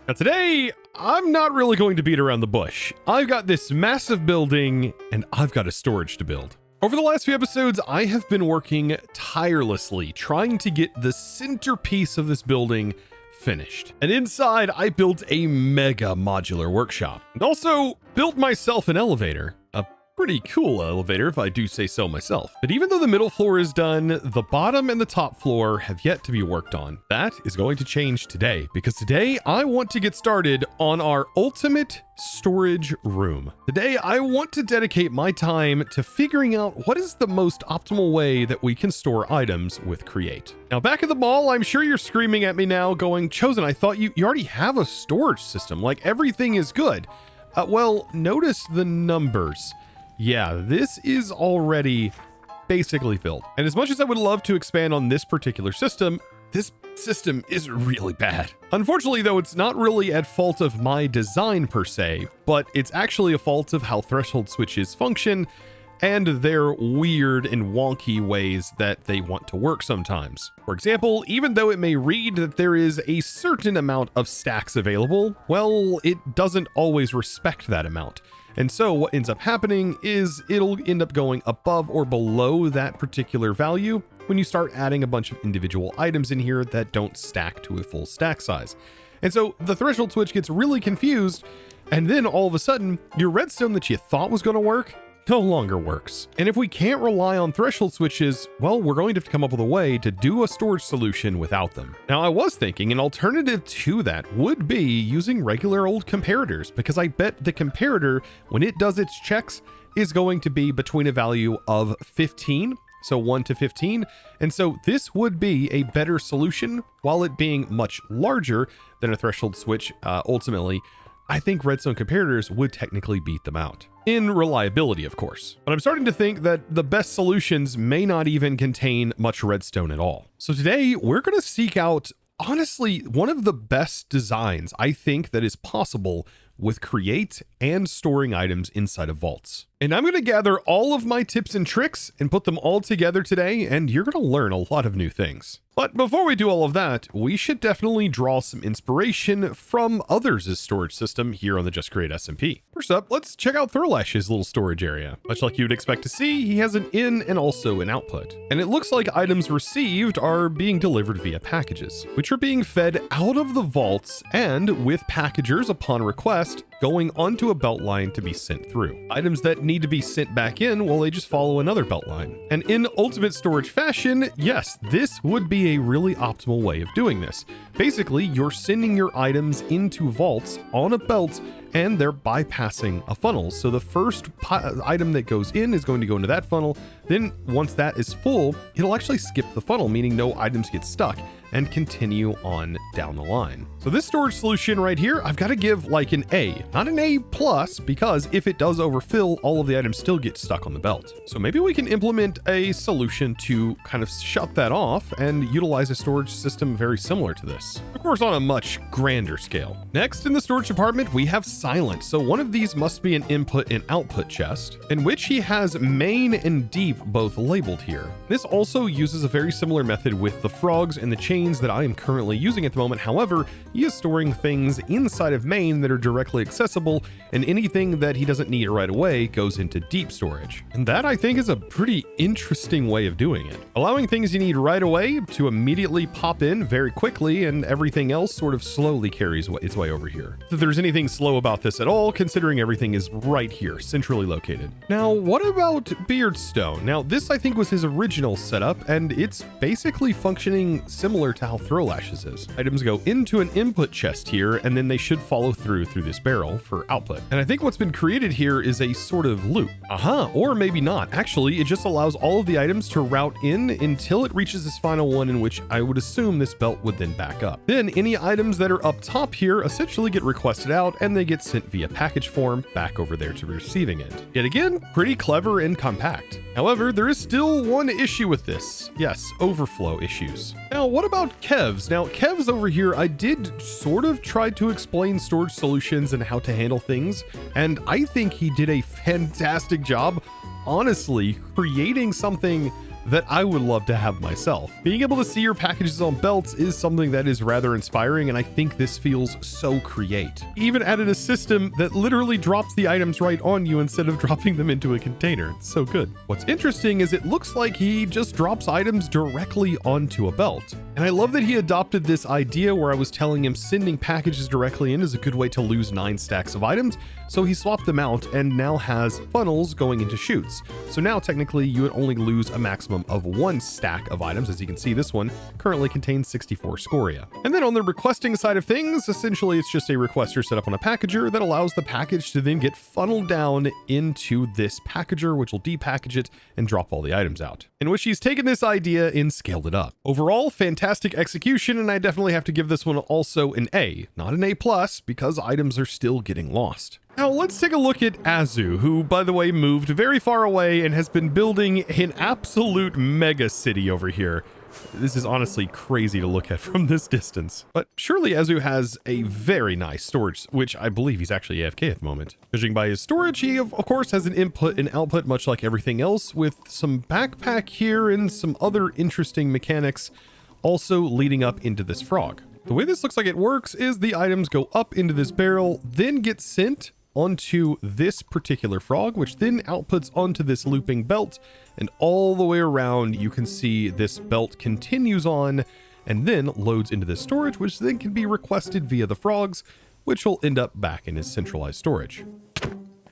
Now today, I'm not really going to beat around the bush. I've got this massive building and I've got a storage to build. Over the last few episodes, I have been working tirelessly trying to get the centerpiece of this building finished. And inside, I built a mega modular workshop and also built myself an elevator. A pretty cool elevator, if I do say so myself. But even though the middle floor is done, the bottom and the top floor have yet to be worked on. That is going to change today, because today I want to get started on our ultimate storage room. Today, I want to dedicate my time to figuring out what is the most optimal way that we can store items with Create. Now, back at the mall, I'm sure you're screaming at me now going, Chosen, I thought you already have a storage system. Like, everything is good. Well, notice the numbers. Yeah, this is already basically filled. And as much as I would love to expand on this particular system, this system is really bad. Unfortunately, though, it's not really at fault of my design per se, but it's actually a fault of how threshold switches function and their weird and wonky ways that they want to work sometimes. For example, even though it may read that there is a certain amount of stacks available, well, it doesn't always respect that amount. And so what ends up happening is it'll end up going above or below that particular value when you start adding a bunch of individual items in here that don't stack to a full stack size. And so the threshold switch gets really confused, and then all of a sudden, your redstone that you thought was going to work no longer works. And if we can't rely on threshold switches, well, we're going to have to come up with a way to do a storage solution without them. Now, I was thinking an alternative to that would be using regular old comparators, because I bet the comparator, when it does its checks, is going to be between a value of 15, so 1 to 15. And so this would be a better solution while it being much larger than a threshold switch. Ultimately, I think redstone comparators would technically beat them out. In reliability, of course. But I'm starting to think that the best solutions may not even contain much redstone at all. So today we're going to seek out, honestly, one of the best designs I think that is possible with Create and storing items inside of vaults. And I'm going to gather all of my tips and tricks and put them all together today, and you're going to learn a lot of new things. But before we do all of that, we should definitely draw some inspiration from others' storage system here on the Just Create SMP. First up, let's check out Throlash's little storage area. Much like you'd expect to see, he has an in and also an output. And it looks like items received are being delivered via packages, which are being fed out of the vaults and with packagers upon request going onto a belt line to be sent through. Items that need to be sent back in, well, they just follow another belt line. And in ultimate storage fashion, yes, this would be a really optimal way of doing this. Basically, you're sending your items into vaults on a belt and they're bypassing a funnel. So the first item that goes in is going to go into that funnel. Then once that is full, it'll actually skip the funnel, meaning no items get stuck and continue on down the line. So this storage solution right here, I've got to give like an A, not an A plus, because if it does overfill, all of the items still get stuck on the belt. So maybe we can implement a solution to kind of shut that off and utilize a storage system very similar to this. Of course, on a much grander scale. Next in the storage department, we have Silent. So one of these must be an input and output chest, in which he has main and deep both labeled here. This also uses a very similar method with the frogs and the chains that I am currently using at the moment. However, he is storing things inside of main that are directly accessible, and anything that he doesn't need right away goes into deep storage. And that, I think, is a pretty interesting way of doing it. Allowing things you need right away to immediately pop in very quickly, and everything else sort of slowly carries its way over here. If there's anything slow about this at all, considering everything is right here, centrally located. Now, what about Beardstone? Now, this I think was his original setup, and it's basically functioning similar to how Throlash's is. Items go into an input chest here, and then they should follow through this barrel for output. And I think what's been created here is a sort of loop. Or maybe not. Actually, it just allows all of the items to route in until it reaches this final one, in which I would assume this belt would then back up. Then any items that are up top here essentially get requested out, and they get sent via package form back over there to receiving it. Yet again, pretty clever and compact. However, there is still one issue with this. Yes, overflow issues. Now, what about Kev's? Now, Kev's over here, I did sort of try to explain storage solutions and how to handle things, and I think he did a fantastic job, honestly, creating something that I would love to have myself. Being able to see your packages on belts is something that is rather inspiring, and I think this feels so create. He even added a system that literally drops the items right on you instead of dropping them into a container. It's so good. What's interesting is it looks like he just drops items directly onto a belt. And I love that he adopted this idea where I was telling him sending packages directly in is a good way to lose 9 stacks of items. So he swapped them out and now has funnels going into chutes. So now technically you would only lose a maximum of 1 stack of items. As you can see, this one currently contains 64 scoria. And then on the requesting side of things, essentially it's just a requester set up on a packager that allows the package to then get funneled down into this packager, which will depackage it and drop all the items out. In which he's taken this idea and scaled it up. Overall, fantastic execution, and I definitely have to give this one also an A, not an A+, because items are still getting lost. Now let's take a look at Azu, who, by the way, moved very far away and has been building an absolute mega city over here. This is honestly crazy to look at from this distance. But surely Azu has a very nice storage, which I believe he's actually AFK at the moment. Judging by his storage, he of course has an input and output much like everything else, with some backpack here and some other interesting mechanics also leading up into this frog. The way this looks like it works is the items go up into this barrel, then get sent onto this particular frog, which then outputs onto this looping belt, and all the way around you can see this belt continues on and then loads into this storage, which then can be requested via the frogs, which will end up back in his centralized storage.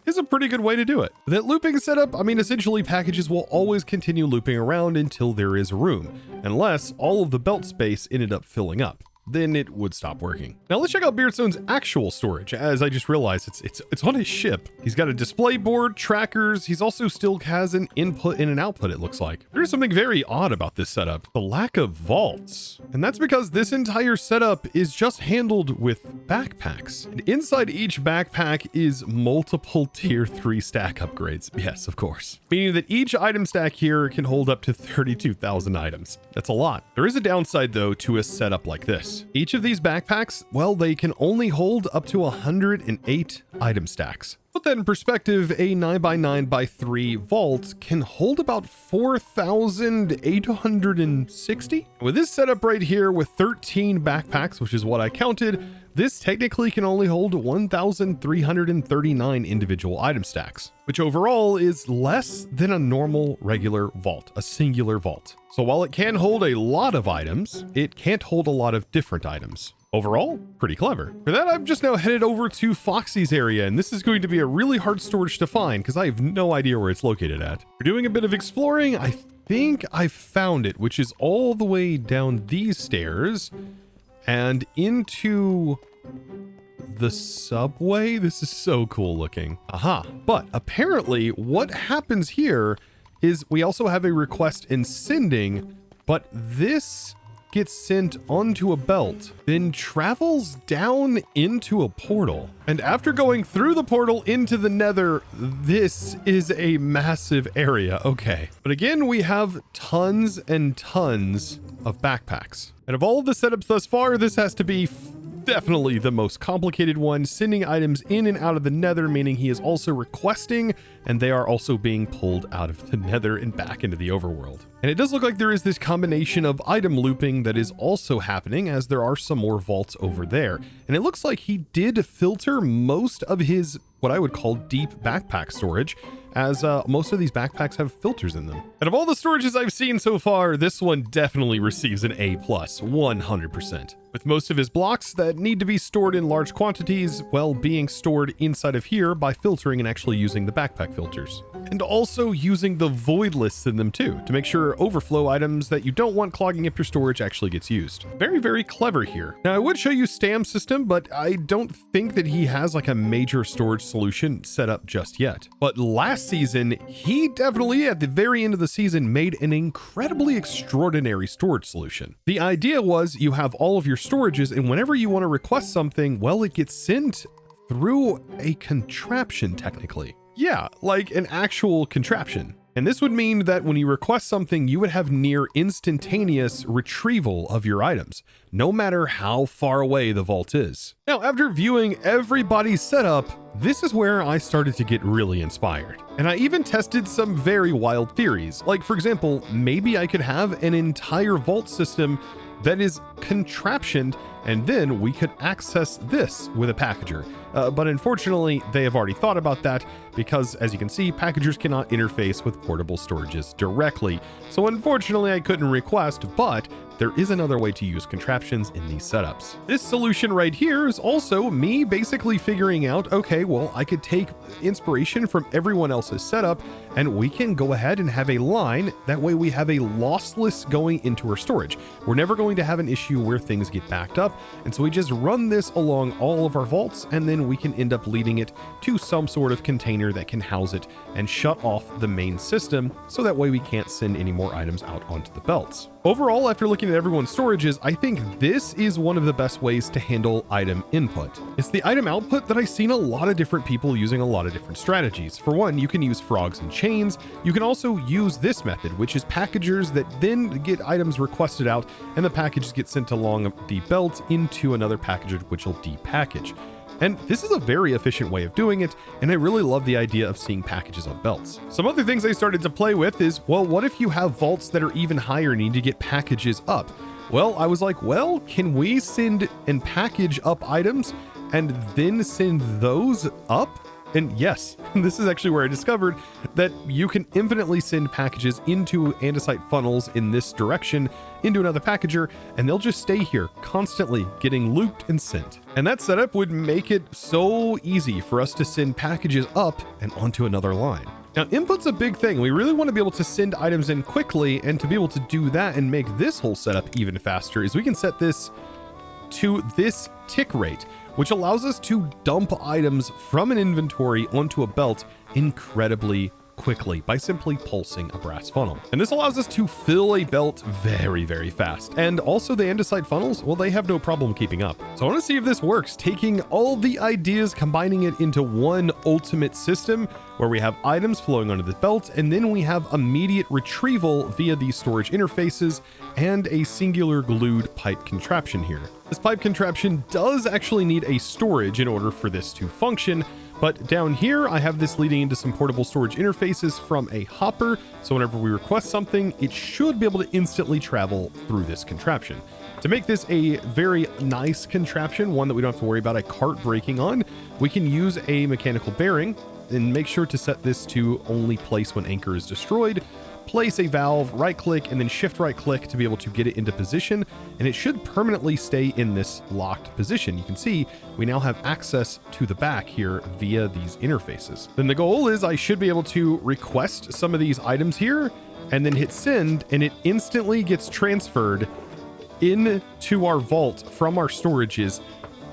Is a pretty good way to do it. That looping setup, I mean, essentially packages will always continue looping around until there is room, unless all of the belt space ended up filling up. Then it would stop working. Now let's check out Beardstone's actual storage, as I just realized it's on his ship. He's got a display board, trackers. He's also still has an input and an output, it looks like. There's something very odd about this setup, the lack of vaults. And that's because this entire setup is just handled with backpacks. And inside each backpack is multiple tier 3 stack upgrades. Yes, of course. Meaning that each item stack here can hold up to 32,000 items. That's a lot. There is a downside though to a setup like this. Each of these backpacks, well, they can only hold up to 108 item stacks. Put that in perspective, a 9x9x3 vault can hold about 4,860. With this setup right here with 13 backpacks, which is what I counted, this technically can only hold 1,339 individual item stacks, which overall is less than a normal regular vault, a singular vault. So while it can hold a lot of items, it can't hold a lot of different items. Overall, pretty clever. For that, I've just now headed over to Foxy's area, and this is going to be a really hard storage to find because I have no idea where it's located at. We're doing a bit of exploring. I think I found it, which is all the way down these stairs and into the subway. This is so cool looking. Aha. But apparently what happens here is we also have a request in sending, but this gets sent onto a belt, then travels down into a portal. And after going through the portal into the nether, this is a massive area. Okay. But again, we have tons and tons of backpacks. And of all of the setups thus far, this has to be definitely the most complicated one, sending items in and out of the nether, meaning he is also requesting and they are also being pulled out of the nether and back into the overworld. And it does look like there is this combination of item looping that is also happening, as there are some more vaults over there. And it looks like he did filter most of his what I would call deep backpack storage, as most of these backpacks have filters in them. And of all the storages I've seen so far, this one definitely receives an A+, 100%. With most of his blocks that need to be stored in large quantities, well, being stored inside of here by filtering and actually using the backpack filters. And also using the void lists in them too, to make sure overflow items that you don't want clogging up your storage actually gets used. Very, very clever here. Now I would show you Stam's system, but I don't think that he has like a major storage solution set up just yet. But last season, he definitely at the very end of the season made an incredibly extraordinary storage solution. The idea was you have all of your storages, and whenever you want to request something, well, it gets sent through a contraption technically. Yeah, like an actual contraption. And this would mean that when you request something, you would have near instantaneous retrieval of your items, no matter how far away the vault is. Now, after viewing everybody's setup, this is where I started to get really inspired. And I even tested some very wild theories. Like, for example, maybe I could have an entire vault system that is contraptioned, and then we could access this with a packager. But unfortunately, they have already thought about that because, as you can see, packagers cannot interface with portable storages directly. So unfortunately, I couldn't request, but there is another way to use contraptions in these setups. This solution right here is also me basically figuring out, okay, well, I could take inspiration from everyone else's setup and we can go ahead and have a line. That way we have a lossless going into our storage. We're never going to have an issue where things get backed up. And so we just run this along all of our vaults, and then we can end up leading it to some sort of container that can house it and shut off the main system. So that way we can't send any more items out onto the belts. Overall, after looking at everyone's storages, I think this is one of the best ways to handle item input. It's the item output that I've seen a lot of different people using a lot of different strategies. For one, you can use frogs and chains. You can also use this method, which is packagers that then get items requested out, and the packages get sent along the belt into another packager, which will depackage. And this is a very efficient way of doing it, and I really love the idea of seeing packages on belts. Some other things I started to play with is, well, what if you have vaults that are even higher and need to get packages up? Well, I was like, well, can we send and package up items and then send those up? And yes, this is actually where I discovered that you can infinitely send packages into andesite funnels in this direction into another packager, and they'll just stay here constantly getting looped and sent. And that setup would make it so easy for us to send packages up and onto another line. Now, input's a big thing. We really want to be able to send items in quickly, and to be able to do that and make this whole setup even faster is we can set this to this tick rate, which allows us to dump items from an inventory onto a belt incredibly quickly by simply pulsing a brass funnel. And this allows us to fill a belt very, very fast. And also the andesite funnels, well, they have no problem keeping up. So I want to see if this works, taking all the ideas, combining it into one ultimate system where we have items flowing onto the belt, and then we have immediate retrieval via these storage interfaces and a singular glued pipe contraption here. This pipe contraption does actually need a storage in order for this to function, but down here I have this leading into some portable storage interfaces from a hopper, so whenever we request something, it should be able to instantly travel through this contraption. To make this a very nice contraption, one that we don't have to worry about a cart breaking on, we can use a mechanical bearing and make sure to set this to only place when anchor is destroyed. Place a valve, right click, and then shift right click to be able to get it into position, and it should permanently stay in this locked position. You can see we now have access to the back here via these interfaces. Then the goal is I should be able to request some of these items here and then hit send, and it instantly gets transferred into our vault from our storages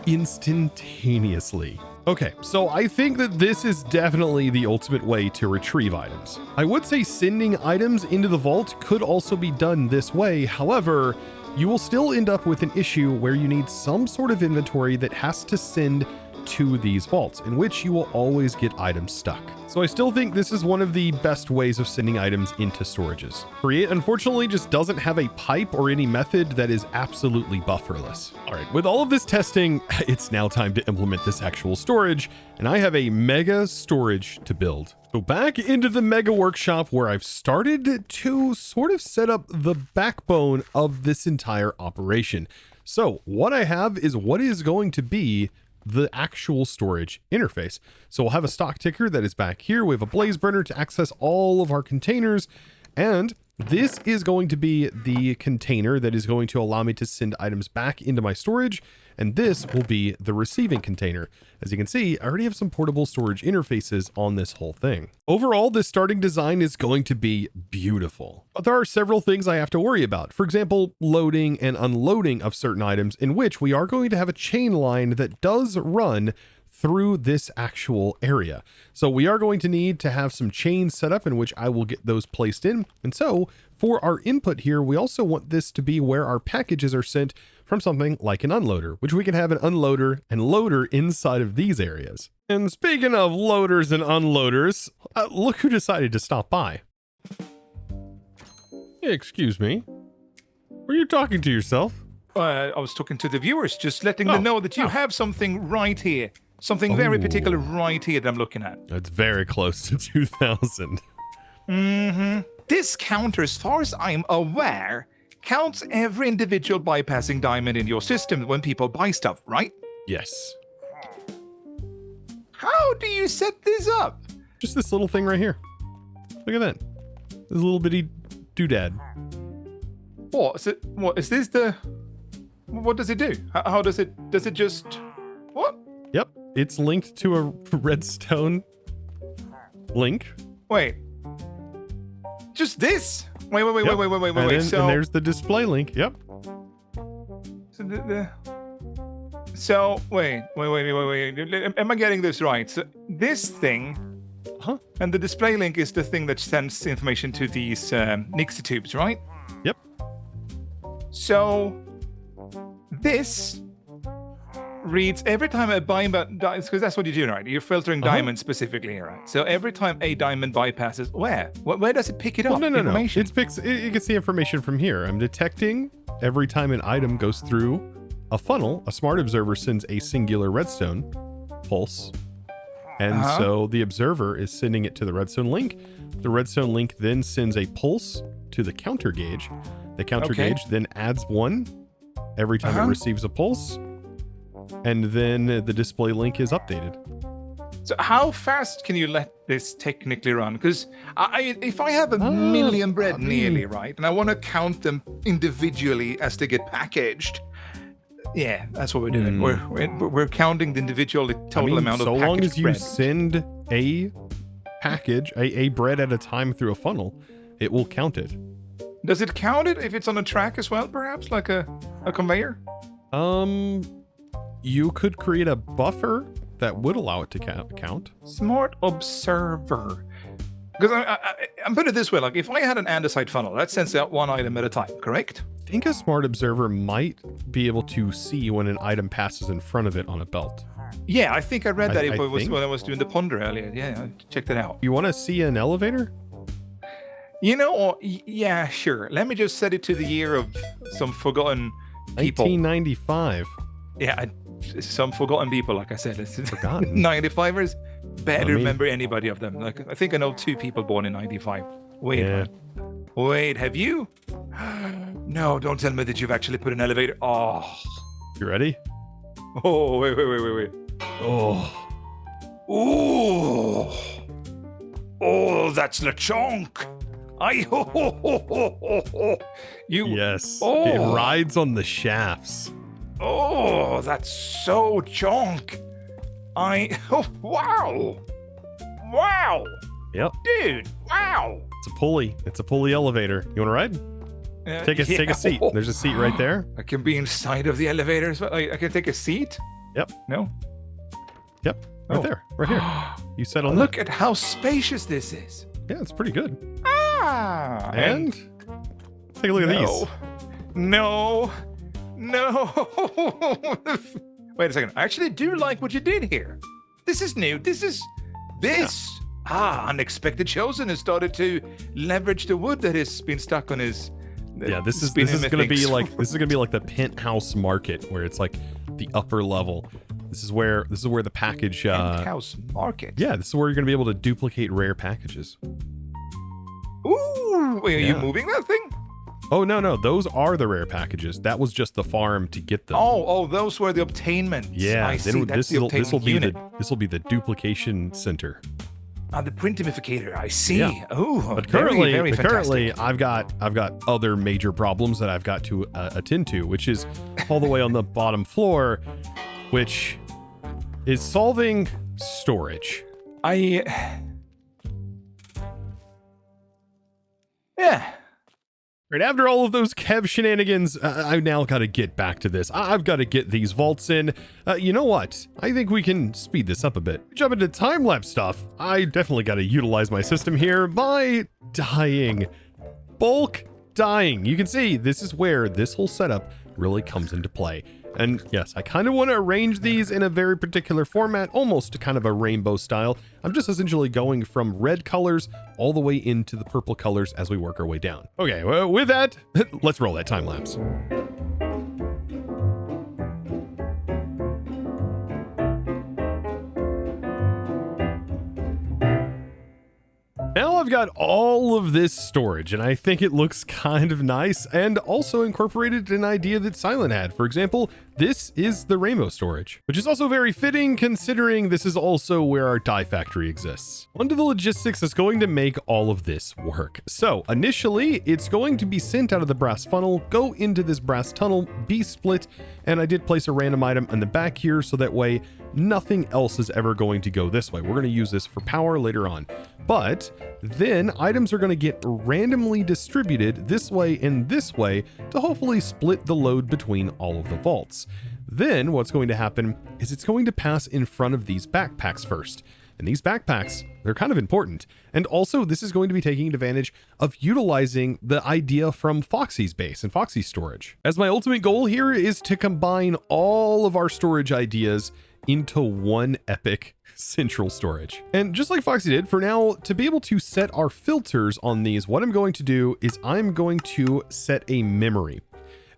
instantaneously. Okay, so I think that this is definitely the ultimate way to retrieve items. I would say sending items into the vault could also be done this way. However, you will still end up with an issue where you need some sort of inventory that has to send to these vaults, in which you will always get items stuck. So I still think this is one of the best ways of sending items into storages. Create, unfortunately, just doesn't have a pipe or any method that is absolutely bufferless. All right, with all of this testing, it's now time to implement this actual storage, and I have a mega storage to build. So back into the mega workshop where I've started to sort of set up the backbone of this entire operation. So what I have is what is going to be the actual storage interface. So we'll have a stock ticker that is back here. We have a blaze burner to access all of our containers, and this is going to be the container that is going to allow me to send items back into my storage, and this will be the receiving container. As you can see, I already have some portable storage interfaces on this whole thing. Overall, this starting design is going to be beautiful, but there are several things I have to worry about. For example, loading and unloading of certain items, in which we are going to have a chain line that does run through this actual area. So we are going to need to have some chains set up in which I will get those placed in. And so for our input here, we also want this to be where our packages are sent from something like an unloader, which we can have an unloader and loader inside of these areas. And speaking of loaders and unloaders, look who decided to stop by. Hey, excuse me. Were you talking to yourself? I was talking to the viewers, just letting them know that you have something right here. Something very Oh. particular right here that I'm looking at. It's very close to 2000. This counter, as far as I'm aware, counts every individual bypassing diamond in your system when people buy stuff, right? Yes. How do you set this up? Just this little thing right here. Look at that. This little bitty doodad. What is this the... What does it do? How does it just... What? Yep. It's linked to a redstone link. Wait. Just this? Wait. Yep. Wait. And So there's the display link. Yep. So wait. Am I getting this right? So this thing, Huh? and the display link is the thing that sends information to these Nixie tubes, right? Yep. So this reads every time a diamond, because that's what you do, right? You're filtering diamonds specifically, right? So every time a diamond bypasses, where does it pick it up? No. Information? It gets the information from here. I'm detecting every time an item goes through a funnel. A smart observer sends a singular redstone pulse, and so the observer is sending it to the redstone link. The redstone link then sends a pulse to the counter gauge. The counter gauge then adds one every time it receives a pulse, and then the display link is updated. So how fast can you let this technically run? Because if I have a million bread nearly, right, and I want to count them individually as they get packaged, yeah, that's what we're doing. We're counting the individual total amount of so packaged long as you bread. send a package, a bread at a time through a funnel, it will count it. Does it count it if it's on a track as well, perhaps, like a conveyor? You could create a buffer that would allow it to count. Smart observer. Because I'm put it this way, like if I had an andesite funnel, that sends out one item at a time, correct? I think a smart observer might be able to see when an item passes in front of it on a belt. Yeah, I think I read that when I was doing the ponder earlier. Yeah, I checked it out. You want to see an elevator? You know, yeah, sure. Let me just set it to the year of some forgotten people. 1995. Yeah, some forgotten people, like I said. Forgotten. 95ers, barely remember anybody of them. Like I think I know 2 people born in 95. Wait, have you? No, don't tell me that you've actually put an elevator. Oh. You ready? Oh, wait. Oh. Ooh. Oh, that's LeChonk. Yes. Oh. It rides on the shafts. Oh, that's so chonk. Oh, wow. Yep. Dude, wow. It's a pulley. It's a pulley elevator. You want to ride? Take a seat. There's a seat right there. I can be inside of the elevator as well. I can take a seat? Yep. No? Yep. Right there. Right here. You set on Look at how spacious this is. Yeah, it's pretty good. And take a look at these. No. Wait a second. I actually do like what you did here. This is new. Unexpected Chosen has started to leverage the wood that has been stuck on his. Yeah, this is gonna be like the penthouse market where it's like the upper level. This is where the package penthouse market. Yeah, this is where you're gonna be able to duplicate rare packages. Ooh, wait, are you moving that thing? Oh no, those are the rare packages. That was just the farm to get them. Oh, those were the obtainments. Yeah, I see. this will be the duplication center. The printimificator. I see. Yeah. Oh, but currently, very fantastic. I've got other major problems that I've got to attend to, which is all the way on the bottom floor, which is solving storage. Yeah. Right after all of those Kev shenanigans, I've now got to get back to this. I've got to get these vaults in. You know what? I think we can speed this up a bit. Jump into time-lapse stuff. I definitely got to utilize my system here by dying. Bulk dying. You can see this is where this whole setup really comes into play. And yes, I kind of want to arrange these in a very particular format, almost to kind of a rainbow style. I'm just essentially going from red colors all the way into the purple colors as we work our way down. Okay, well, with that, let's roll that time lapse. Now I've got all of this storage, and I think it looks kind of nice, and also incorporated an idea that Silent had. For example, this is the rainbow storage, which is also very fitting considering this is also where our die factory exists. Onto the logistics that's going to make all of this work. So initially, it's going to be sent out of the brass funnel, go into this brass tunnel, be split, and I did place a random item in the back here so that way nothing else is ever going to go this way. We're going to use this for power later on. But then items are going to get randomly distributed this way and this way to hopefully split the load between all of the vaults. Then what's going to happen is it's going to pass in front of these backpacks first. And these backpacks, they're kind of important. And also this is going to be taking advantage of utilizing the idea from Foxy's base and Foxy's storage. As my ultimate goal here is to combine all of our storage ideas into one epic central storage. And just like Foxy did, for now, to be able to set our filters on these, what I'm going to do is I'm going to set a memory.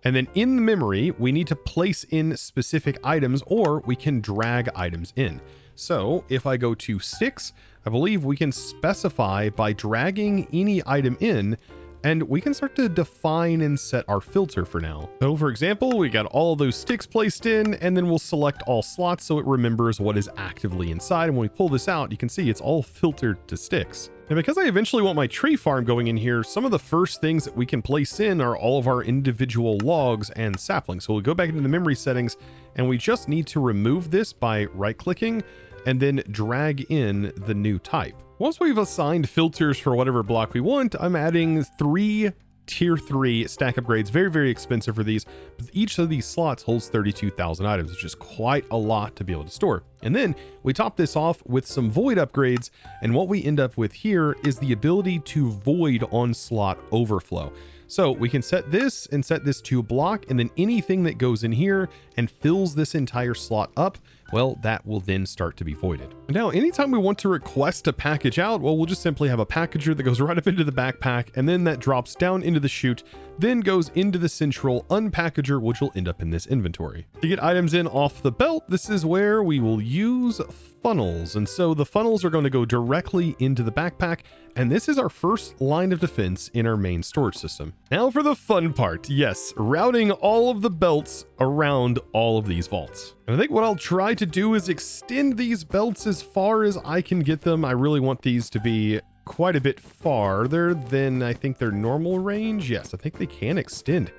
And then in the memory, we need to place in specific items, or we can drag items in. So if I go to sticks, I believe we can specify by dragging any item in, and we can start to define and set our filter for now. So for example, we got all those sticks placed in, and then we'll select all slots so it remembers what is actively inside. And when we pull this out, you can see it's all filtered to sticks. And because I eventually want my tree farm going in here, some of the first things that we can place in are all of our individual logs and saplings. So we'll go back into the memory settings, and we just need to remove this by right-clicking and then drag in the new type. Once we've assigned filters for whatever block we want, I'm adding 3 tier 3 stack upgrades. Very, very expensive for these. But each of these slots holds 32,000 items, which is quite a lot to be able to store. And then we top this off with some void upgrades. And what we end up with here is the ability to void on slot overflow. So we can set this and set this to block, and then anything that goes in here and fills this entire slot up, well, that will then start to be voided. Now, anytime we want to request a package out, well, we'll just simply have a packager that goes right up into the backpack, and then that drops down into the chute, then goes into the central unpackager, which will end up in this inventory. To get items in off the belt, this is where we will use funnels. And so the funnels are going to go directly into the backpack, and this is our first line of defense in our main storage system. Now for the fun part. Yes, routing all of the belts around all of these vaults. And I think what I'll try to do is extend these belts as far as I can get them. I really want these to be quite a bit farther than I think their normal range. Yes, I think they can extend.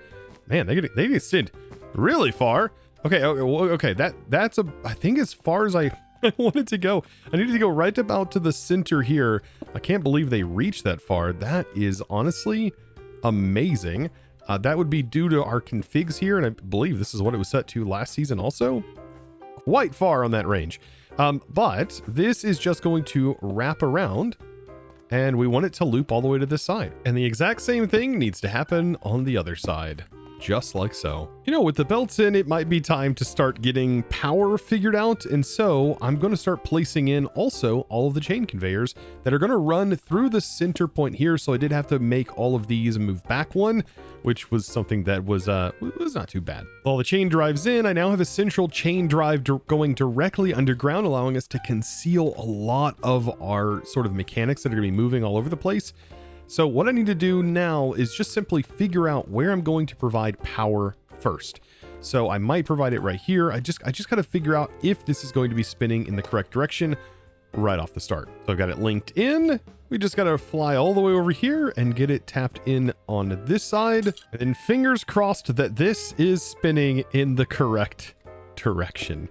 Man, they can extend really far. Okay, that's I think as far as I wanted to go. I needed to go right about to the center here. I can't believe they reached that far. That is honestly amazing. That would be due to our configs here, and I believe this is what it was set to last season also. Quite far on that range. But this is just going to wrap around, and we want it to loop all the way to this side. And the exact same thing needs to happen on the other side. Just like so. You know, with the belts in, it might be time to start getting power figured out. And so I'm going to start placing in also all of the chain conveyors that are going to run through the center point here. So I did have to make all of these move back one, which was something that was not too bad. All the chain drives in, I now have a central chain drive going directly underground, allowing us to conceal a lot of our sort of mechanics that are going to be moving all over the place. So what I need to do now is just simply figure out where I'm going to provide power first. So I might provide it right here. I just got to figure out if this is going to be spinning in the correct direction right off the start. So I've got it linked in. We just got to fly all the way over here and get it tapped in on this side. And then fingers crossed that this is spinning in the correct direction.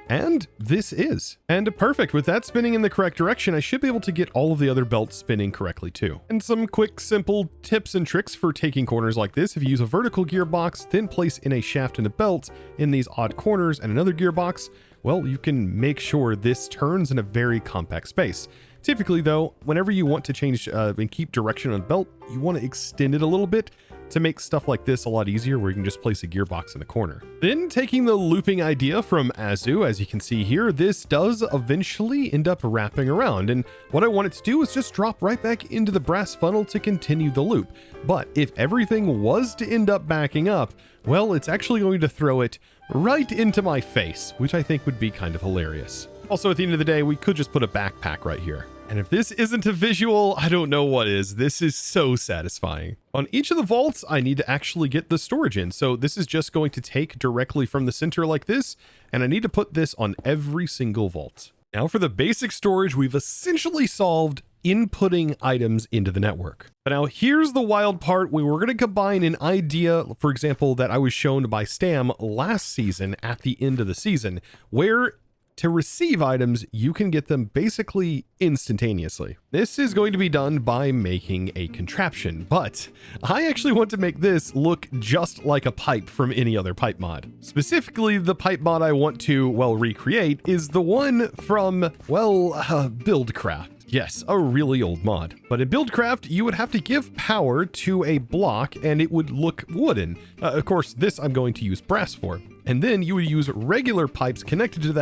And this is. And perfect. With that spinning in the correct direction, I should be able to get all of the other belts spinning correctly too. And some quick, simple tips and tricks for taking corners like this. If you use a vertical gearbox, then place in a shaft and a belt in these odd corners and another gearbox, well, you can make sure this turns in a very compact space. Typically though, whenever you want to change and keep direction on a belt, you want to extend it a little bit to make stuff like this a lot easier, where you can just place a gearbox in the corner. Then taking the looping idea from Azu, as you can see here, this does eventually end up wrapping around. And what I want it to do is just drop right back into the brass funnel to continue the loop. But if everything was to end up backing up, well, it's actually going to throw it right into my face, which I think would be kind of hilarious. Also, at the end of the day, we could just put a backpack right here. And if this isn't a visual, I don't know what is. This is so satisfying. On each of the vaults, I need to actually get the storage in. So this is just going to take directly from the center like this, and I need to put this on every single vault. Now for the basic storage, we've essentially solved inputting items into the network. But now here's the wild part where we're going to combine an idea, for example, that I was shown by Stam last season at the end of the season, where to receive items, you can get them basically instantaneously. This is going to be done by making a contraption, but I actually want to make this look just like a pipe from any other pipe mod. Specifically, the pipe mod I want to, well, recreate is the one from, well, Buildcraft. Yes, a really old mod. But in Buildcraft, you would have to give power to a block and it would look wooden. Of course, this I'm going to use brass for. And then you would use regular pipes connected to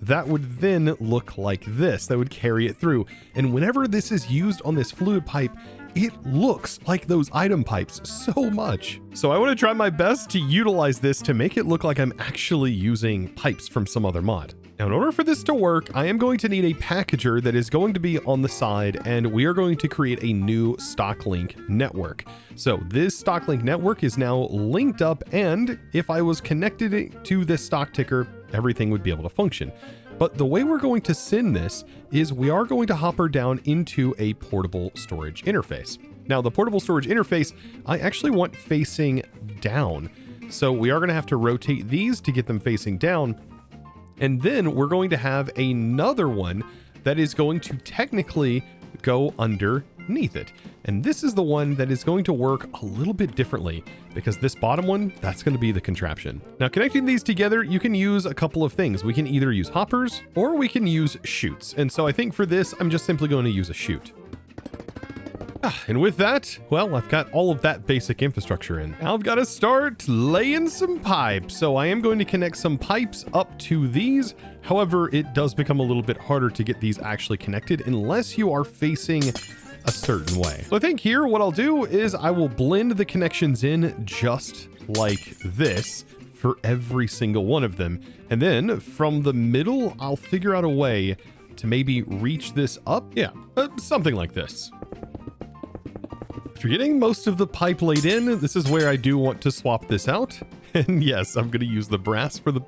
that would then look like this, that would carry it through. And whenever this is used on this fluid pipe, it looks like those item pipes so much. So I want to try my best to utilize this to make it look like I'm actually using pipes from some other mod. Now, in order for this to work, I am going to need a packager that is going to be on the side, and we are going to create a new StockLink network. So this StockLink network is now linked up, and if I was connected to this stock ticker, everything would be able to function. But the way we're going to send this is we are going to hopper down into a portable storage interface. Now, the portable storage interface, I actually want facing down. So we are going to have to rotate these to get them facing down. And then we're going to have another one that is going to technically go underneath it. And this is the one that is going to work a little bit differently because this bottom one, that's going to be the contraption. Now, connecting these together, you can use a couple of things. We can either use hoppers or we can use chutes. And so I think for this, I'm just simply going to use a chute. And with that, well, I've got all of that basic infrastructure in. Now I've got to start laying some pipes. So I am going to connect some pipes up to these. However, it does become a little bit harder to get these actually connected unless you are facing a certain way. So I think here what I'll do is I will blend the connections in just like this for every single one of them. And then from the middle, I'll figure out a way to maybe reach this up. Yeah, something like this. After getting most of the pipe laid in, this is where I do want to swap this out. And yes, I'm going to use the brass for the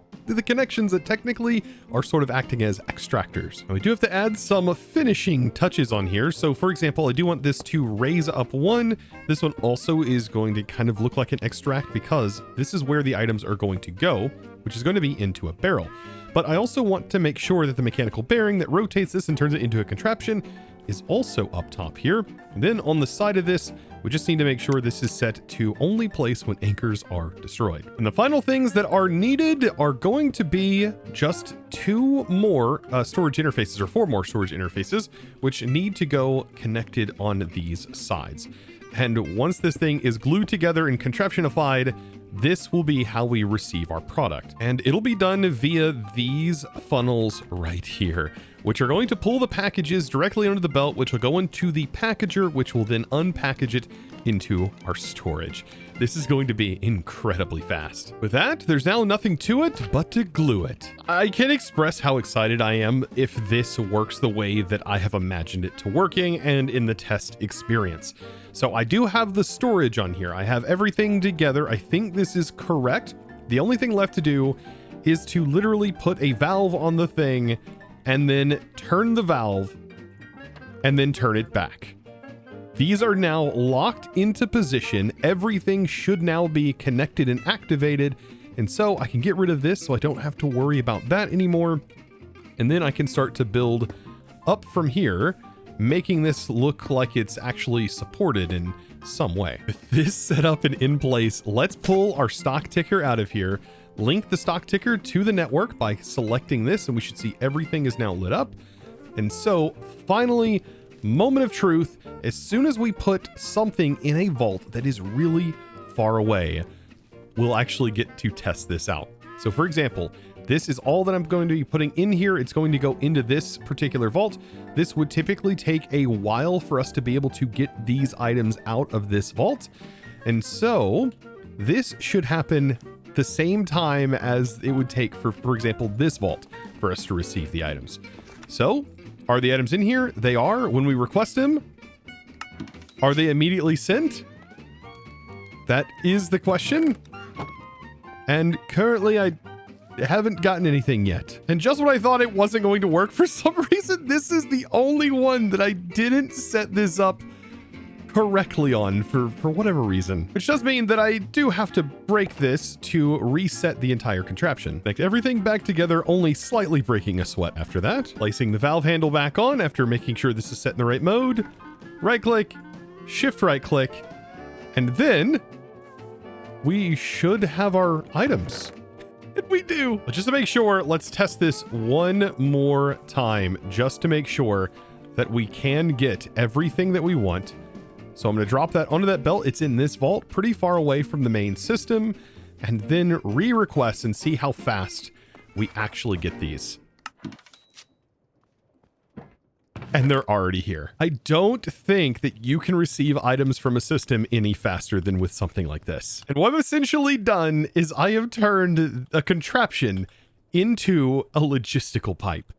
connections that technically are sort of acting as extractors. Now, we do have to add some finishing touches on here. So for example, I do want this to raise up one. This one also is going to kind of look like an extract because this is where the items are going to go, which is going to be into a barrel. But I also want to make sure that the mechanical bearing that rotates this and turns it into a contraption is also up top here. And then on the side of this, we just need to make sure this is set to only place when anchors are destroyed. And the final things that are needed are going to be just two more storage interfaces, or four more storage interfaces, which need to go connected on these sides. And once this thing is glued together and contraptionified, this will be how we receive our product. And it'll be done via these funnels right here, which are going to pull the packages directly under the belt, which will go into the packager, which will then unpackage it into our storage. This is going to be incredibly fast. With that, there's now nothing to it but to glue it. I can't express how excited I am if this works the way that I have imagined it to working and in the test experience. So I do have the storage on here. I have everything together. I think this is correct. The only thing left to do is to literally put a valve on the thing and then turn the valve and then turn it back. These are now locked into position. Everything should now be connected and activated. And so I can get rid of this so I don't have to worry about that anymore. And then I can start to build up from here, making this look like it's actually supported in some way. With this set up and in place, let's pull our stock ticker out of here, link the stock ticker to the network by selecting this, and we should see everything is now lit up. And so finally, moment of truth, as soon as we put something in a vault that is really far away, we'll actually get to test this out. So for example, this is all that I'm going to be putting in here. It's going to go into this particular vault. This would typically take a while for us to be able to get these items out of this vault. And so this should happen the same time as it would take for example, this vault for us to receive the items. So Are the items in here? They are. When we request them, are they immediately sent? That is the question. And currently I haven't gotten anything yet. And just when I thought it wasn't going to work, for some reason, this is the only one that I didn't set this up correctly on for whatever reason, which does mean that I do have to break this to reset the entire contraption. Connect everything back together, only slightly breaking a sweat after that. Placing the valve handle back on after making sure this is set in the right mode. Right click, shift right click, and then we should have our items. And we do. But just to make sure, let's test this one more time just to make sure that we can get everything that we want. So I'm going to drop that onto that belt. It's in this vault pretty far away from the main system, and then re-request and see how fast we actually get these. And they're already here. I don't think that you can receive items from a system any faster than with something like this. And what I've essentially done is I have turned a contraption into a logistical pipe.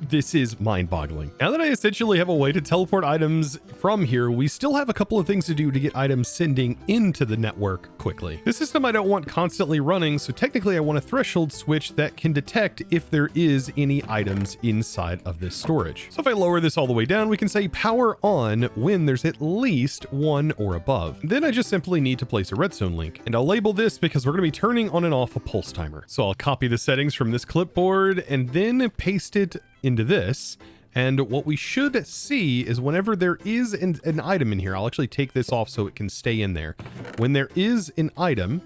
This is mind-boggling. Now that I essentially have a way to teleport items from here, we still have a couple of things to do to get items sending into the network quickly. This system I don't want constantly running, so technically I want a threshold switch that can detect if there is any items inside of this storage. So if I lower this all the way down, we can say power on when there's at least one or above. Then I just simply need to place a redstone link, and I'll label this because we're going to be turning on and off a pulse timer. So I'll copy the settings from this clipboard and then paste it into this, and what we should see is whenever there is an item in here, I'll actually take this off so it can stay in there. When there is an item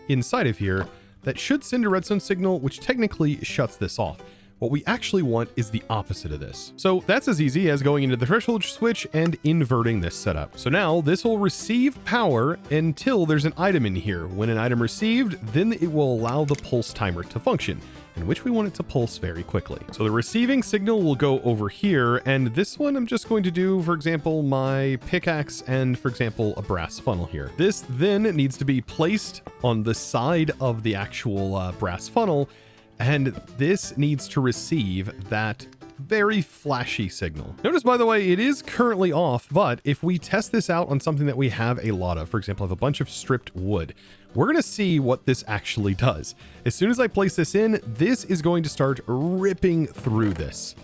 inside of here, that should send a redstone signal, which technically shuts this off. What we actually want is the opposite of this. So that's as easy as going into the threshold switch and inverting this setup. So now this will receive power until there's an item in here. When an item received, then it will allow the pulse timer to function, in which we want it to pulse very quickly. So the receiving signal will go over here, and this one I'm just going to do, for example, my pickaxe and, for example, a brass funnel here. This then needs to be placed on the side of the actual brass funnel, and this needs to receive that very flashy signal. Notice, by the way, it is currently off, but if we test this out on something that we have a lot of, for example, I have a bunch of stripped wood, we're going to see what this actually does. As soon as I place this in, this is going to start ripping through this,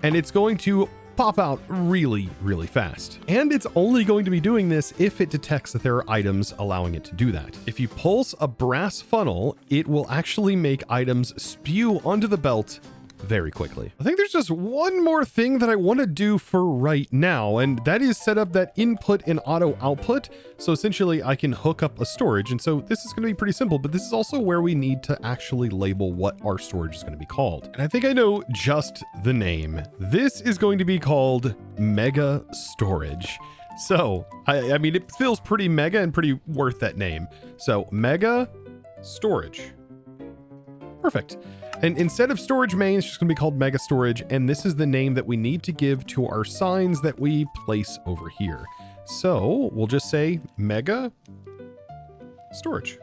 and it's going to pop out really, really fast. And it's only going to be doing this if it detects that there are items allowing it to do that. If you pulse a brass funnel, it will actually make items spew onto the belt very quickly. I think there's just one more thing that I want to do for right now, and that is set up that input and auto output. So essentially I can hook up a storage, and so this is going to be pretty simple, but this is also where we need to actually label what our storage is going to be called. And I think I know just the name. This is going to be called Mega Storage. So I mean, it feels pretty mega and pretty worth that name. So Mega Storage. Perfect. And instead of storage main, it's just going to be called Mega Storage, and this is the name that we need to give to our signs that we place over here. So we'll just say Mega Storage.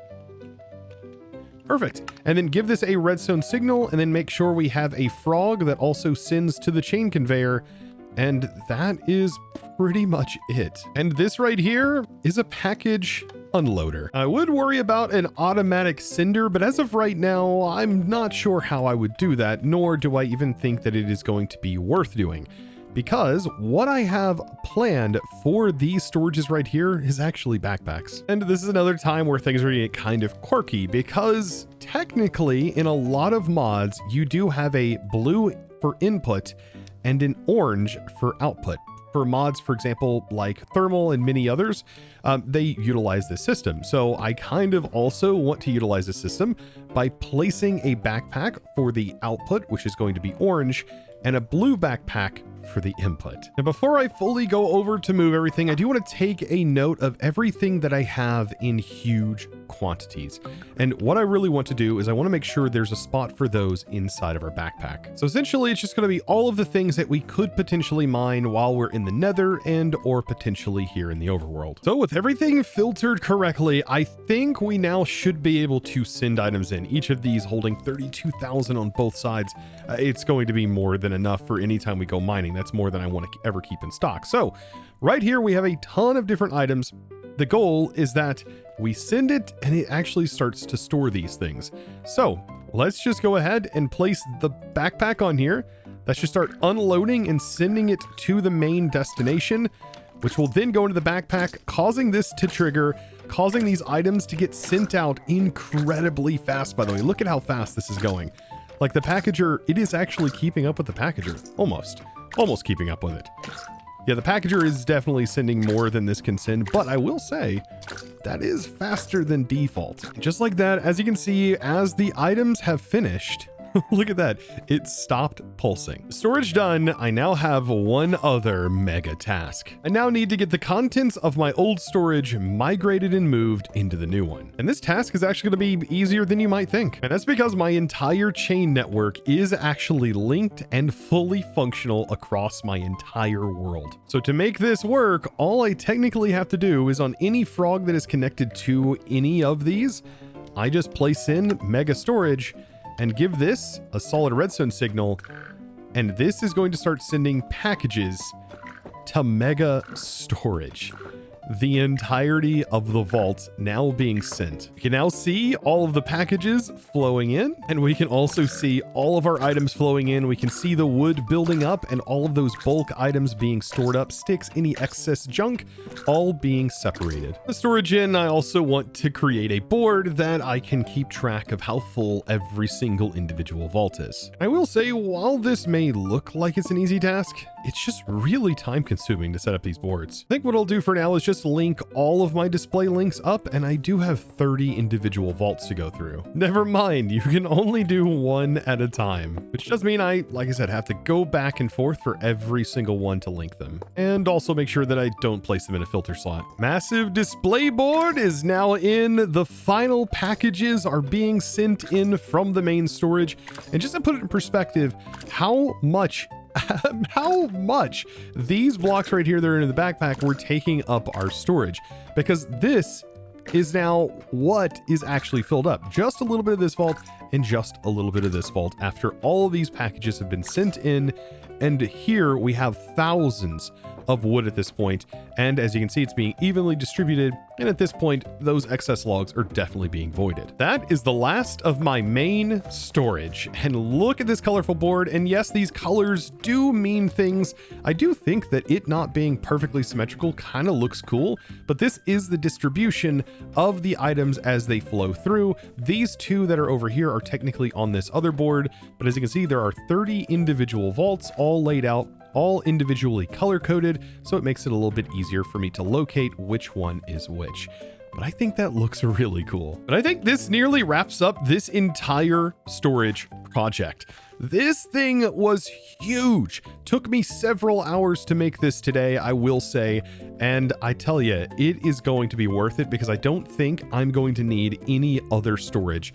Perfect. And then give this a redstone signal, and then make sure we have a frog that also sends to the chain conveyor, and that is pretty much it. And this right here is a package unloader. I would worry about an automatic sender, but as of right now, I'm not sure how I would do that, nor do I even think that it is going to be worth doing, because what I have planned for these storages right here is actually backpacks. And this is another time where things are going to get kind of quirky, because technically in a lot of mods, you do have a blue for input and an orange for output. For mods, for example, like thermal and many others, they utilize this system. So I kind of also want to utilize this system by placing a backpack for the output, which is going to be orange, and a blue backpack for the input. And before I fully go over to move everything, I do want to take a note of everything that I have in huge quantities. And what I really want to do is I want to make sure there's a spot for those inside of our backpack. So essentially, it's just going to be all of the things that we could potentially mine while we're in the nether and or potentially here in the overworld. So with everything filtered correctly, I think we now should be able to send items in. Each of these holding 32,000 on both sides. It's going to be more than than enough for any time we go mining. That's more than I want to ever keep in stock. So right here, we have a ton of different items. The goal is that we send it and it actually starts to store these things. So let's just go ahead and place the backpack on here. That should start unloading and sending it to the main destination, which will then go into the backpack, causing this to trigger, causing these items to get sent out incredibly fast, by the way. Look at how fast this is going. Like the packager, it is actually keeping up with the packager. Almost keeping up with it. Yeah, the packager is definitely sending more than this can send, but I will say that is faster than default. Just like that, as you can see, as the items have finished, look at that. It stopped pulsing. Storage done. I now have one other mega task. I now need to get the contents of my old storage migrated and moved into the new one. And this task is actually going to be easier than you might think. And that's because my entire chain network is actually linked and fully functional across my entire world. So to make this work, all I technically have to do is on any frog that is connected to any of these, I just place in mega storage and give this a solid redstone signal, and this is going to start sending packages to mega storage. The entirety of the vault now being sent. You can now see all of the packages flowing in, and we can also see all of our items flowing in. We can see the wood building up and all of those bulk items being stored up, sticks, any excess junk, all being separated. The storage in, I also want to create a board that I can keep track of how full every single individual vault is. I will say, while this may look like it's an easy task, it's just really time consuming to set up these boards. I think what I'll do for now is just link all of my display links up, and I do have 30 individual vaults to go through. Never mind, you can only do one at a time, which does mean I, like I said, have to go back and forth for every single one to link them. And also make sure that I don't place them in a filter slot. Massive display board is now in. The final packages are being sent in from the main storage. And just to put it in perspective, how much these blocks right here that are in the backpack were taking up our storage, because this is now what is actually filled up. Just a little bit of this vault and just a little bit of this vault after all of these packages have been sent in. And here we have thousands of wood at this point, and as you can see, it's being evenly distributed, and at this point those excess logs are definitely being voided. That is the last of my main storage, and look at this colorful board. And yes, these colors do mean things. I do think that it not being perfectly symmetrical kind of looks cool, but this is the distribution of the items as they flow through. These two that are over here are technically on this other board, but as you can see, there are 30 individual vaults all laid out, all individually color-coded, so it makes it a little bit easier for me to locate which one is which. But I think that looks really cool. But I think this nearly wraps up this entire storage project. This thing was huge. Took me several hours to make this today, I will say, and I tell you, it is going to be worth it because I don't think I'm going to need any other storage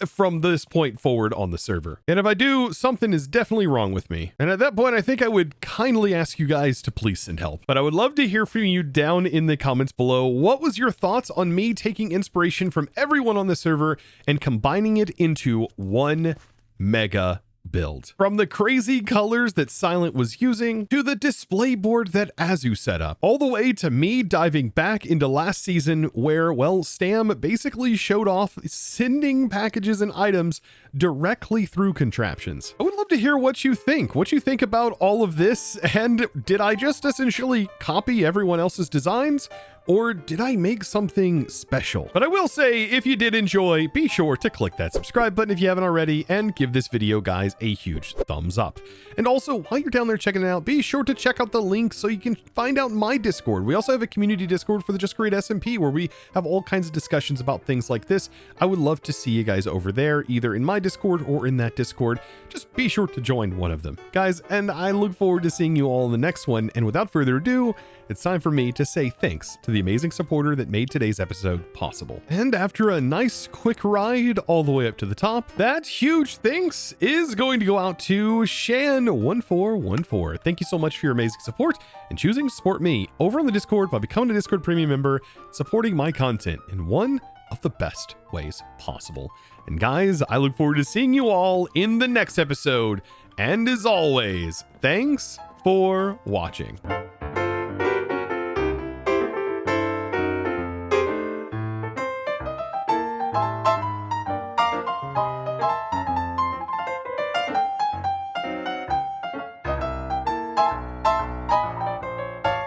from this point forward on the server. And if I do, something is definitely wrong with me. And at that point, I think I would kindly ask you guys to please send help. But I would love to hear from you down in the comments below. What was your thoughts on me taking inspiration from everyone on the server and combining it into one mega build? From the crazy colors that Silent was using, to the display board that Azu set up, all the way to me diving back into last season where, well, Stam basically showed off sending packages and items directly through contraptions. I would love to hear what you think about all of this, and did I just essentially copy everyone else's designs? Or did I make something special? But I will say, if you did enjoy, be sure to click that subscribe button if you haven't already, and give this video, guys, a huge thumbs up. And also, while you're down there checking it out, be sure to check out the link so you can find out my Discord. We also have a community Discord for the Just Create SMP where we have all kinds of discussions about things like this. I would love to see you guys over there, either in my Discord or in that Discord. Just be sure to join one of them, guys, and I look forward to seeing you all in the next one. And without further ado, it's time for me to say thanks to the amazing supporter that made today's episode possible. And after a nice quick ride all the way up to the top, that huge thanks is going to go out to Shan1414. Thank you so much for your amazing support and choosing to support me over on the Discord by becoming a Discord premium member, supporting my content in one of the best ways possible. And guys, I look forward to seeing you all in the next episode. And as always, thanks for watching.